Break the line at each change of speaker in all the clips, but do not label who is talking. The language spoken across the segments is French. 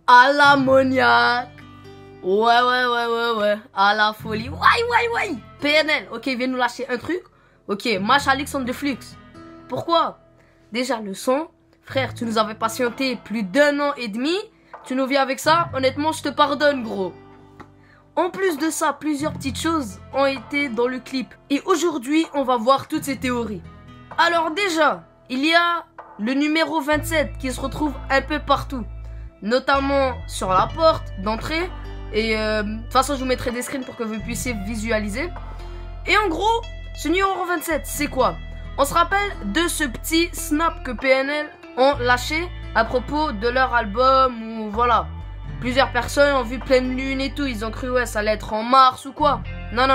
À l'ammoniaque. Ouais. À la folie. Ouais. PNL. Ok, viens nous lâcher un truc. Ok, match Alexandre de Flux. Pourquoi? Déjà, le son. Frère, tu nous avais patienté plus d'1 an et demi. Tu nous viens avec ça? Honnêtement, je te pardonne, gros. En plus de ça, plusieurs petites choses ont été dans le clip. Et aujourd'hui, on va voir toutes ces théories. Alors déjà, il y a le numéro 27 qui se retrouve un peu partout. Notamment sur la porte d'entrée. Et de toute façon, je vous mettrai des screens pour que vous puissiez visualiser. Et en gros, ce numéro 27, c'est quoi? On se rappelle de ce petit snap que PNL ont lâché à propos de leur album ou voilà. Plusieurs personnes ont vu pleine lune et tout. Ils ont cru ouais ça allait être en mars ou quoi. Non.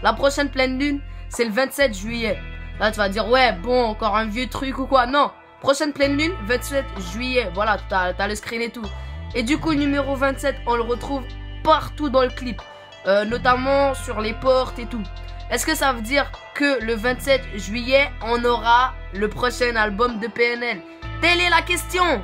La prochaine pleine lune, c'est le 27 juillet. Là, tu vas dire ouais bon, encore un vieux truc ou quoi. Non, prochaine pleine lune, 27 juillet. Voilà, t'as le screen et tout. Et du coup, le numéro 27, on le retrouve partout dans le clip. Notamment sur les portes et tout. Est-ce que ça veut dire que le 27 juillet, on aura le prochain album de PNL? Telle est la question.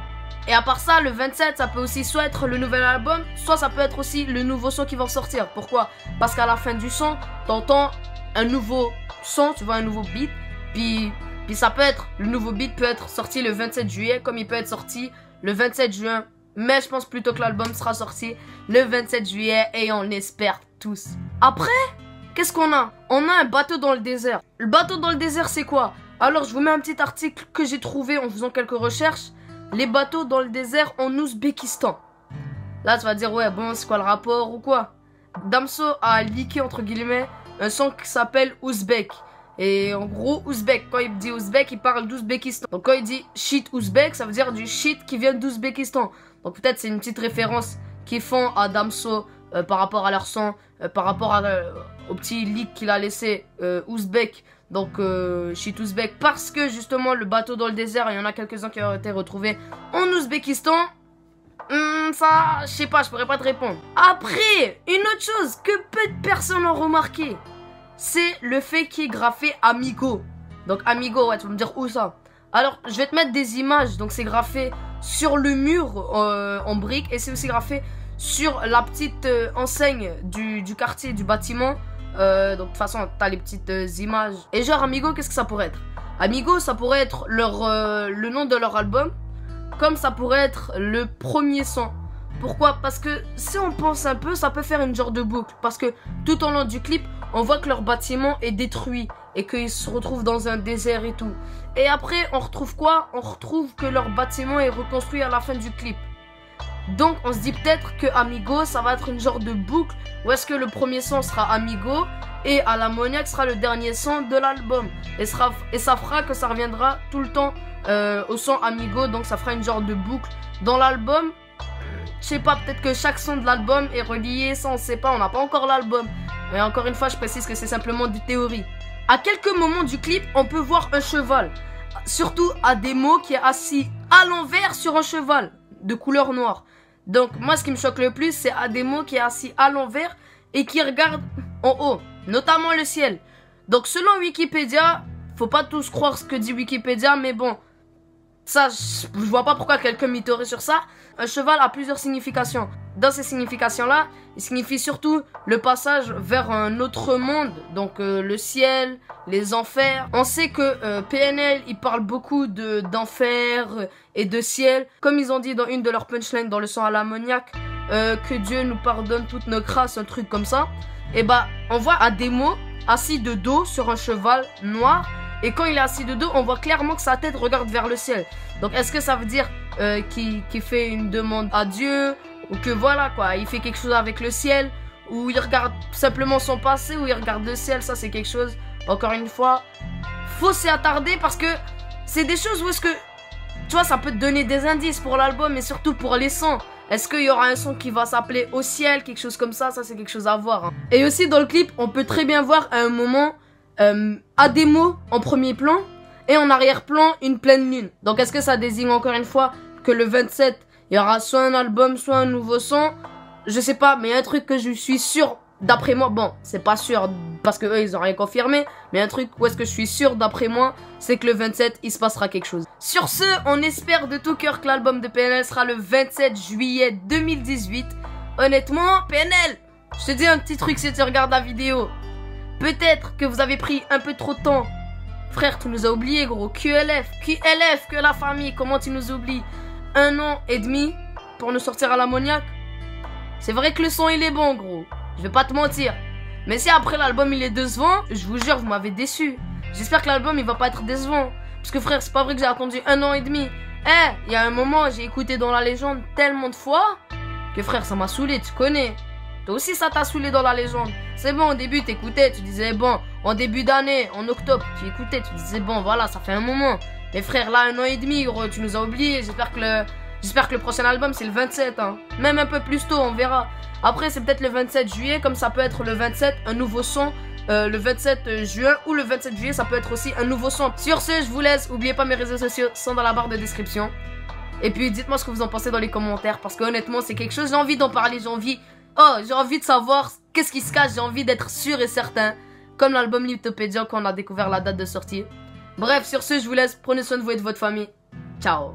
Et à part ça, le 27, ça peut aussi soit être le nouvel album, soit ça peut être aussi le nouveau son qui va sortir. Pourquoi? Parce qu'à la fin du son, t'entends un nouveau son, tu vois, un nouveau beat. Puis ça peut être, le nouveau beat peut être sorti le 27 juillet, comme il peut être sorti le 27 juin. Mais je pense plutôt que l'album sera sorti le 27 juillet et on l'espère tous. Après, qu'est-ce qu'on a? On a un bateau dans le désert. Le bateau dans le désert, c'est quoi? Alors, je vous mets un petit article que j'ai trouvé en faisant quelques recherches. Les bateaux dans le désert en Ouzbékistan. Là, tu vas dire, ouais, bon, c'est quoi le rapport ou quoi? Damso a leaké, entre guillemets, un son qui s'appelle Ouzbek. Et en gros, Ouzbek, quand il dit Ouzbek, il parle d'Ouzbékistan. Donc quand il dit shit Ouzbek, ça veut dire du shit qui vient d'Ouzbékistan. Donc peut-être c'est une petite référence qu'ils font à Damso par rapport à leur son, par rapport au petit leak qu'il a laissé Ouzbek. Donc shit Ouzbek, parce que justement le bateau dans le désert, il y en a quelques-uns qui ont été retrouvés en Ouzbékistan. Ça, je sais pas, je pourrais pas te répondre. Après, une autre chose que peu de personnes ont remarqué, c'est le fait qu'il est graffé Amigo. Donc Amigo, ouais, tu vas me dire où ça? Alors, je vais te mettre des images. Donc c'est graffé sur le mur en briques. Et c'est aussi graffé sur la petite enseigne du quartier, du bâtiment. Donc de toute façon, t'as les petites images. Et genre Amigo, qu'est-ce que ça pourrait être? Amigo, ça pourrait être le nom de leur album. Comme ça pourrait être le premier son. Pourquoi? Parce que si on pense un peu, ça peut faire une genre de boucle. Parce que tout au long du clip, on voit que leur bâtiment est détruit. Et qu'ils se retrouvent dans un désert et tout. Et après, on retrouve quoi? On retrouve que leur bâtiment est reconstruit à la fin du clip. Donc, on se dit peut-être que Amigo, ça va être une genre de boucle. Ou est-ce que le premier son sera Amigo et à l'ammoniaque sera le dernier son de l'album. Et ça fera que ça reviendra tout le temps au son Amigo. Donc, ça fera une genre de boucle. Dans l'album, je sais pas, peut-être que chaque son de l'album est relié. Ça, on sait pas, on n'a pas encore l'album. Mais encore une fois, je précise que c'est simplement des théories. À quelques moments du clip, on peut voir un cheval. Surtout Ademo qui est assis à l'envers sur un cheval de couleur noire. Donc moi, ce qui me choque le plus, c'est Ademo qui est assis à l'envers et qui regarde en haut, notamment le ciel. Donc selon Wikipédia, faut pas tous croire ce que dit Wikipédia, mais bon, ça, je vois pas pourquoi quelqu'un mythorait sur ça. Un cheval a plusieurs significations. Dans ces significations-là, il signifie surtout le passage vers un autre monde. Donc le ciel, les enfers. On sait que PNL, il parle beaucoup d'enfer et de ciel. Comme ils ont dit dans une de leurs punchlines dans le son à l'ammoniaque, que Dieu nous pardonne toutes nos grâces, un truc comme ça. Et bah, on voit Ademo assis de dos sur un cheval noir. Et quand il est assis de dos, on voit clairement que sa tête regarde vers le ciel. Donc est-ce que ça veut dire qu'il fait une demande à Dieu? Ou que voilà quoi, il fait quelque chose avec le ciel? Ou il regarde simplement son passé? Ou il regarde le ciel? Ça c'est quelque chose, encore une fois, faut s'y attarder. Parce que c'est des choses où est-ce que, tu vois, ça peut te donner des indices pour l'album. Et surtout pour les sons. Est-ce qu'il y aura un son qui va s'appeler Au ciel? Quelque chose comme ça, c'est quelque chose à voir hein. Et aussi dans le clip, on peut très bien voir à un moment Ademo en premier plan et en arrière-plan une pleine lune. Donc est-ce que ça désigne encore une fois que le 27 il y aura soit un album soit un nouveau son? Je sais pas, mais il y a un truc que je suis sûr d'après moi, bon, c'est pas sûr parce que eux ils ont rien confirmé, mais un truc où est-ce que je suis sûr d'après moi, c'est que le 27 il se passera quelque chose. Sur ce, on espère de tout cœur que l'album de PNL sera le 27 juillet 2018. Honnêtement, PNL, je te dis un petit truc si tu regardes la vidéo. Peut-être que vous avez pris un peu trop de temps. Frère, tu nous as oublié, gros. QLF, que la famille, comment tu nous oublies? 1 an et demi pour nous sortir à l'ammoniaque. C'est vrai que le son il est bon, gros. Je vais pas te mentir. Mais si après l'album il est décevant, je vous jure, vous m'avez déçu. J'espère que l'album il va pas être décevant. Parce que frère, c'est pas vrai que j'ai attendu 1 an et demi. Il y a un moment, j'ai écouté Dans la légende tellement de fois que frère, ça m'a saoulé, tu connais. Toi aussi ça t'a saoulé Dans la légende. C'est bon, au début t'écoutais, tu disais bon, en début d'année, en octobre, tu écoutais, tu disais bon voilà, ça fait un moment. Mais frère, là 1 an et demi, gros, tu nous as oubliés. J'espère que le prochain album c'est le 27 hein. Même un peu plus tôt, on verra. Après c'est peut-être le 27 juillet, comme ça peut être le 27, un nouveau son. Le 27 juin ou le 27 juillet, ça peut être aussi un nouveau son. Sur ce, je vous laisse. N'oubliez pas mes réseaux sociaux sont dans la barre de description. Et puis dites-moi ce que vous en pensez dans les commentaires, parce que honnêtement c'est quelque chose, j'ai envie d'en parler, j'ai envie de savoir qu'est-ce qui se cache, j'ai envie d'être sûr et certain, comme l'album Litopédia quand on a découvert la date de sortie. Bref, sur ce, je vous laisse, prenez soin de vous et de votre famille. Ciao.